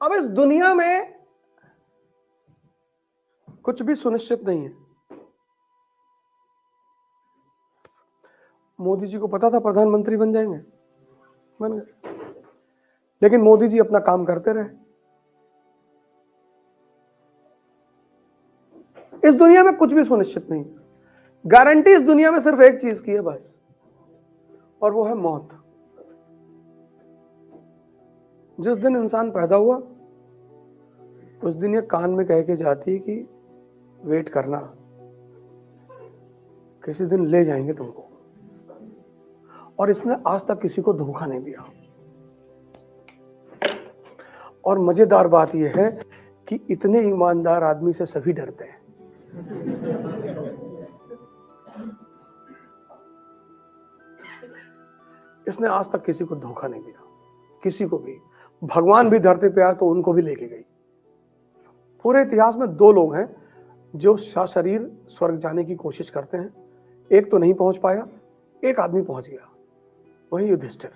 अब इस दुनिया में कुछ भी सुनिश्चित नहीं है। मोदी जी को पता था प्रधानमंत्री बन जाएंगे, बन गए, लेकिन मोदी जी अपना काम करते रहे। इस दुनिया में कुछ भी सुनिश्चित नहीं। गारंटी इस दुनिया में सिर्फ एक चीज की है बस, और वो है मौत। जिस दिन इंसान पैदा हुआ उस दिन ये कान में कह के जाती है कि वेट करना, किसी दिन ले जाएंगे तुमको। और इसने आज तक किसी को धोखा नहीं दिया। और मजेदार बात यह है कि इतने ईमानदार आदमी से सभी डरते हैं। इसने आज तक किसी को धोखा नहीं दिया, किसी को भी। भगवान भी धरती पे आए तो उनको भी लेके गई। पूरे इतिहास में दो लोग हैं जो सशरीर स्वर्ग जाने की कोशिश करते हैं। एक तो नहीं पहुंच पाया, एक आदमी पहुंच गया, वही युधिष्ठिर।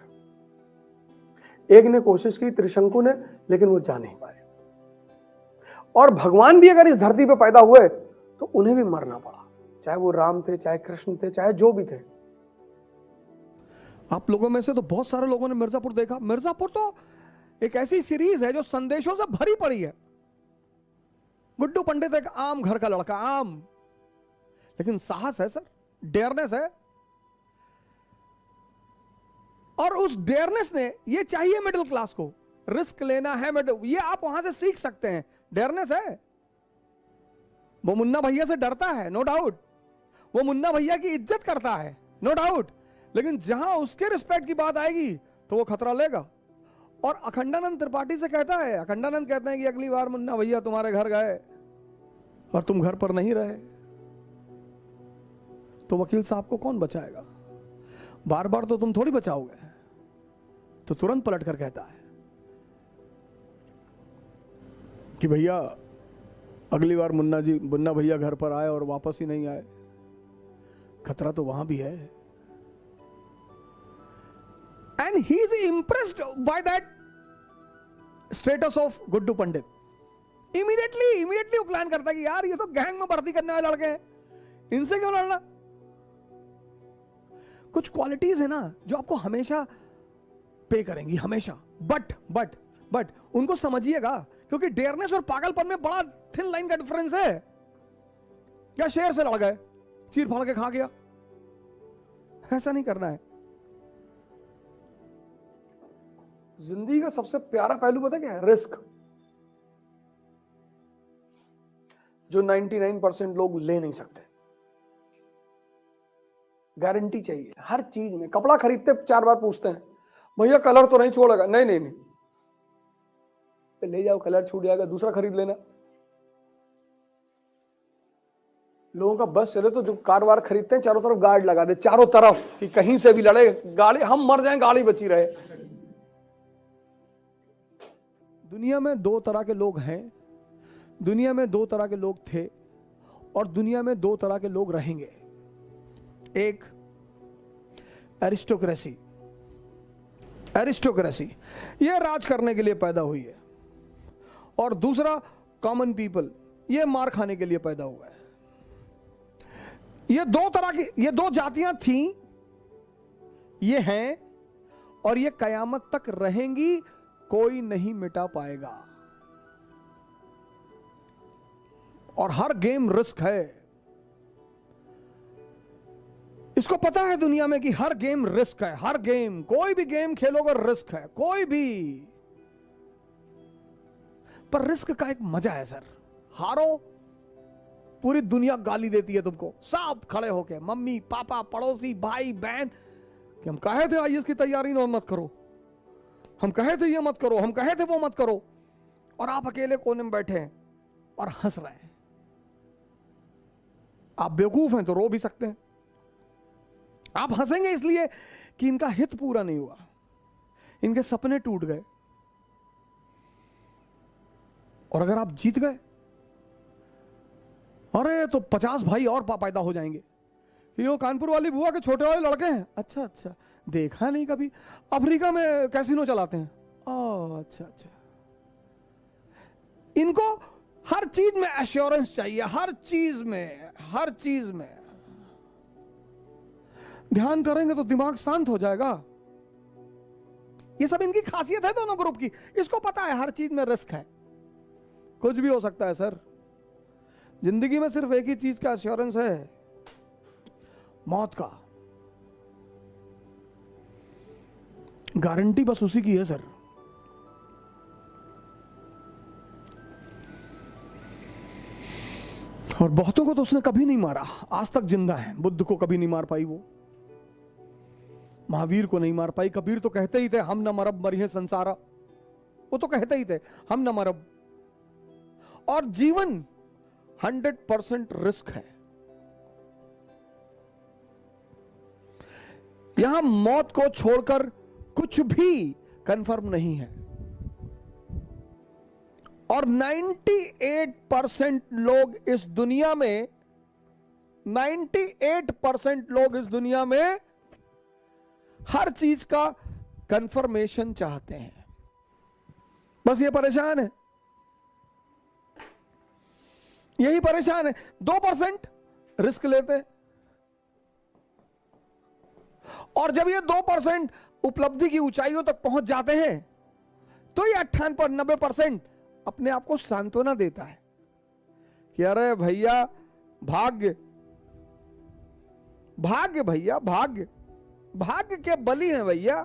एक ने कोशिश की, त्रिशंकु ने, लेकिन वो जा नहीं पाए। और भगवान भी अगर इस धरती पे पैदा हुए तो उन्हें भी मरना पड़ा, चाहे वो राम थे, चाहे कृष्ण थे, चाहे जो भी थे। आप लोगों में से तो बहुत सारे लोगों ने मिर्जापुर देखा। मिर्जापुर तो एक ऐसी सीरीज है जो संदेशों से भरी पड़ी है। गुड्डू पंडित एक आम घर का लड़का, आम, लेकिन साहस है सर, डेयरनेस है। और उस डेयरनेस ने, ये चाहिए मिडिल क्लास को, रिस्क लेना है मिडिल, ये आप वहां से सीख सकते हैं, डेयरनेस है। वो मुन्ना भैया से डरता है, नो डाउट। वो मुन्ना भैया की इज्जत करता है, नो डाउट। लेकिन जहां उसके रिस्पेक्ट की बात आएगी तो वो खतरा लेगा। और अखंडानंद त्रिपाठी से कहता है, अखंडानंद कहते हैं कि अगली बार मुन्ना भैया तुम्हारे घर गए और तुम घर पर नहीं रहे तो वकील साहब को कौन बचाएगा? बार बार तो तुम थोड़ी बचाओगे। तो तुरंत पलट कर कहता है कि भैया अगली बार मुन्ना भैया घर पर आए और वापस ही नहीं आए, खतरा तो वहां भी है। And he is impressed by that status of Guddu Pandit. Immediately वो प्लान करता है कि यार ये तो गैंग में भर्ती करने वाले लड़के हैं, इनसे क्यों लड़ना। कुछ क्वालिटीज है ना जो आपको हमेशा पे करेंगी, हमेशा। बट उनको समझिएगा, क्योंकि डेयरनेस और पागलपन में बड़ा थिन लाइन का डिफरेंस है। क्या शेर से लड़ गए, चीर फाड़ के खा गया, ऐसा नहीं करना है। जिंदगी का सबसे प्यारा पहलू पता क्या है? रिस्क, जो 99% लोग ले नहीं सकते। गारंटी चाहिए हर चीज में। कपड़ा खरीदते 4 बार पूछते हैं, भैया कलर तो नहीं छोड़ेगा? नहीं, ले जाओ, कलर छूट जाएगा, दूसरा खरीद लेना। लोगों का बस चले तो जो कार वार खरीदते हैं चारों तरफ गार्ड लगा दे, चारों तरफ, कि कहीं से भी लड़े गाड़ी, हम मर जाएं गाड़ी बची रहे। दुनिया में 2 तरह के लोग हैं, दुनिया में 2 तरह के लोग थे, और दुनिया में 2 तरह के लोग रहेंगे। एक एरिस्टोक्रेसी, ये राज करने के लिए पैदा हुई है, और दूसरा कॉमन पीपल, ये मार खाने के लिए पैदा हुआ है। ये 2 तरह की, ये 2 जातियां थीं, ये हैं, और ये कयामत तक रहेंगी, कोई नहीं मिटा पाएगा। और हर गेम रिस्क है, इसको पता है दुनिया में कि हर गेम रिस्क है। हर गेम, कोई भी गेम खेलोगे रिस्क है, कोई भी। पर रिस्क का एक मजा है सर। हारो, पूरी दुनिया गाली देती है तुमको, सब खड़े होके, मम्मी पापा पड़ोसी भाई बहन, कि हम कहे थे आईएएस की तैयारी न मत करो, हम कहे थे ये मत करो, हम कहे थे वो मत करो, और आप अकेले कोने में बैठे हैं और हंस रहे हैं। आप बेवकूफ हैं तो रो भी सकते हैं। आप हंसेंगे इसलिए कि इनका हित पूरा नहीं हुआ, इनके सपने टूट गए। और अगर आप जीत गए, अरे तो 50 भाई और पैदा हो जाएंगे। ये कानपुर वाली बुआ के छोटे वाले लड़के हैं, अच्छा, देखा नहीं कभी, अफ्रीका में कैसीनो चलाते हैं, अच्छा। इनको हर चीज में एश्योरेंस चाहिए, हर चीज में, हर चीज में। ध्यान करेंगे तो दिमाग शांत हो जाएगा। ये सब इनकी खासियत है दोनों ग्रुप की। इसको पता है हर चीज में रिस्क है, कुछ भी हो सकता है सर। जिंदगी में सिर्फ एक ही चीज का एश्योरेंस है, मौत का। गारंटी बस उसी की है सर। और बहुतों को तो उसने कभी नहीं मारा, आज तक जिंदा है। बुद्ध को कभी नहीं मार पाई वो, महावीर को नहीं मार पाई। कबीर तो कहते ही थे हम न मरब मरिहे संसारा, वो तो कहते ही थे हम न मरब। और जीवन 100% रिस्क है। यहां मौत को छोड़कर कुछ भी कंफर्म नहीं है। और 98% लोग इस दुनिया में, 98% लोग इस दुनिया में हर चीज का कंफर्मेशन चाहते हैं, बस ये परेशान है, यही परेशान है। 2% रिस्क लेते हैं, और जब ये 2% उपलब्धि की ऊंचाइयों तक पहुंच जाते हैं तो ये 98-90% अपने आप को सांत्वना देता है कि अरे भैया भाग्य, भाग्य भैया, भाग्य, भाग्य के बलि हैं भैया।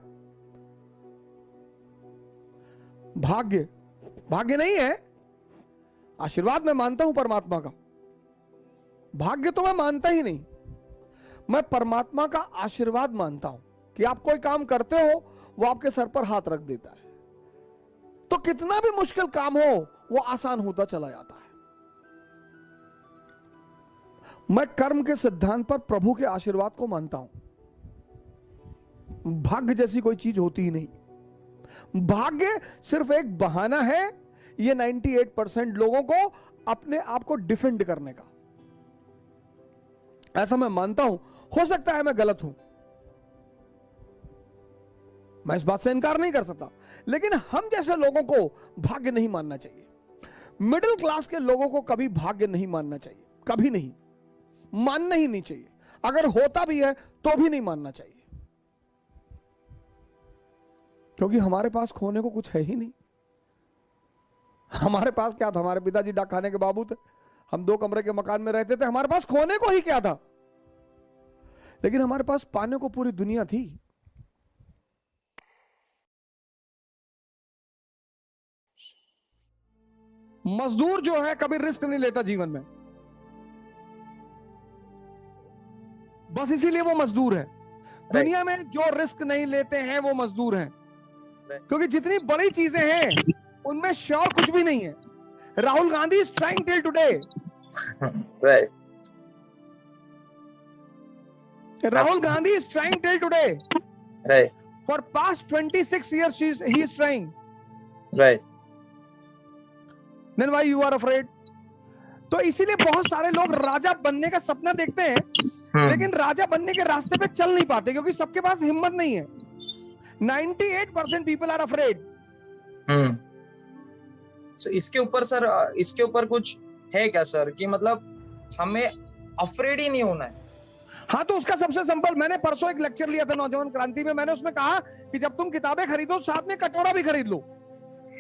भाग्य, भाग्य नहीं है, आशीर्वाद मैं मानता हूं परमात्मा का। भाग्य तो मैं मानता ही नहीं, मैं परमात्मा का आशीर्वाद मानता हूं कि आप कोई काम करते हो वो आपके सर पर हाथ रख देता है, तो कितना भी मुश्किल काम हो वो आसान होता चला जाता है। मैं कर्म के सिद्धांत पर प्रभु के आशीर्वाद को मानता हूं। भाग्य जैसी कोई चीज होती ही नहीं। भाग्य सिर्फ एक बहाना है ये 98% लोगों को अपने आप को डिफेंड करने का। ऐसा मैं मानता हूं, हो सकता है मैं गलत हूं, मैं इस बात से इनकार नहीं कर सकता, लेकिन हम जैसे लोगों को भाग्य नहीं मानना चाहिए। मिडिल क्लास के लोगों को कभी भाग्य नहीं मानना चाहिए, कभी नहीं, मानना ही नहीं चाहिए। अगर होता भी है तो भी नहीं मानना चाहिए, क्योंकि हमारे पास खोने को कुछ है ही नहीं। हमारे पास क्या था? हमारे पिताजी डाक खाने के बाबू थे, हम 2 कमरे के मकान में रहते थे, हमारे पास खोने को ही क्या था? लेकिन हमारे पास पाने को पूरी दुनिया थी। मजदूर जो है कभी रिस्क नहीं लेता जीवन में, बस इसीलिए वो मजदूर है। दुनिया में जो रिस्क नहीं लेते हैं वो मजदूर हैं, क्योंकि जितनी बड़ी चीजें हैं उनमें श्योर कुछ भी नहीं है। Rahul Gandhi is trying till today, Rahul Gandhi is trying till today. Right. For past 26 years he is trying. Right. Then why you are afraid? तो इसीलिए बहुत सारे लोग राजा बनने का सपना देखते हैं, लेकिन राजा बनने के रास्ते पे चल नहीं पाते, क्योंकि सबके पास हिम्मत नहीं है। 98% people are afraid. So इसके ऊपर सर, इसके ऊपर कुछ है क्या सर, कि मतलब हमें अफ्रेड ही नहीं होना है? हाँ, तो उसका सबसे सिंपल, मैंने परसों एक लेक्चर लिया था नौजवान क्रांति में, मैंने उसमें कहा कि जब तुम किताबें खरीदो साथ में कटोरा भी खरीद लो।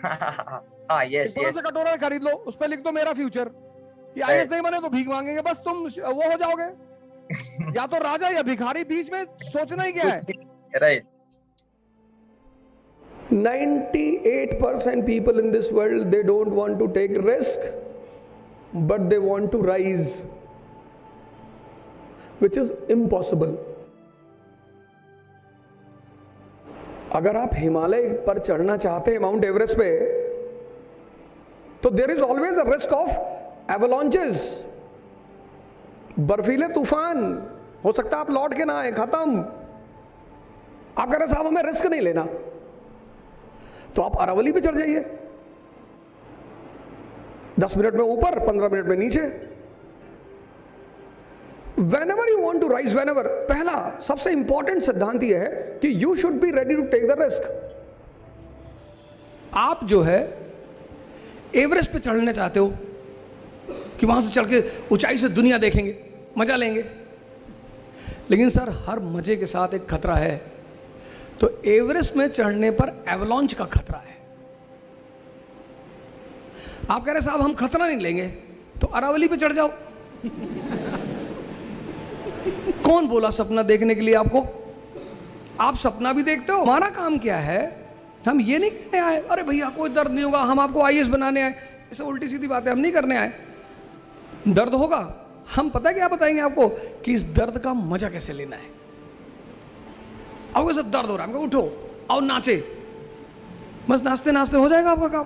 हाँ, यस यस, कटोरा भी खरीद लो, उस पर लिख दो मेरा फ्यूचर, कि आईएएस नहीं बने तो भीख मांगेंगे, बस तुम वो हो जाओगे। या तो राजा या भिखारी, बीच में सोचना ही क्या है? Right. 98% people in this world, they don't want to take risk, but they want to rise, which is impossible. अगर आप हिमालय पर चढ़ना चाहते हैं, माउंट एवरेस्ट पे, तो there is always a risk of avalanches, बर्फीले तूफान, हो सकता है आप लौट के ना आए, खत्म। अगर साहब हमें रिस्क नहीं लेना तो आप अरावली पे चढ़ जाइए, 10 मिनट में ऊपर, 15 मिनट में नीचे। Whenever you want to rise, whenever, पहला सबसे इंपॉर्टेंट सिद्धांत यह है कि you should be ready to take the risk. आप जो है एवरेस्ट पे चढ़ना चाहते हो कि वहां से चढ़ के ऊंचाई से दुनिया देखेंगे, मजा लेंगे, लेकिन सर हर मजे के साथ एक खतरा है। तो एवरेस्ट में चढ़ने पर एवलॉन्च का खतरा है। आप कह रहे साहब हम खतरा नहीं लेंगे, तो अरावली पे चढ़ जाओ। कौन बोला सपना देखने के लिए आपको? आप सपना भी देखते हो। हमारा काम क्या है, हम ये नहीं कहने आए अरे भैया कोई दर्द नहीं होगा, हम आपको आईएएस बनाने आए, ये सब उल्टी सीधी बात है, हम नहीं करने आए। दर्द होगा, हम पता क्या बताएंगे आपको कि इस दर्द का मजा कैसे लेना है। आओगे सर दर्द हो रहा है, हमको उठो आओ नाचे, बस नाचते नाचते हो जाएगा आपका काम।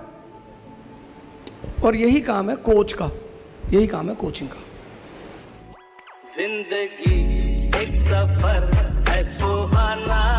और यही काम है कोच का, यही काम है कोचिंग का। जिंदगी एक सफर है सुहाना।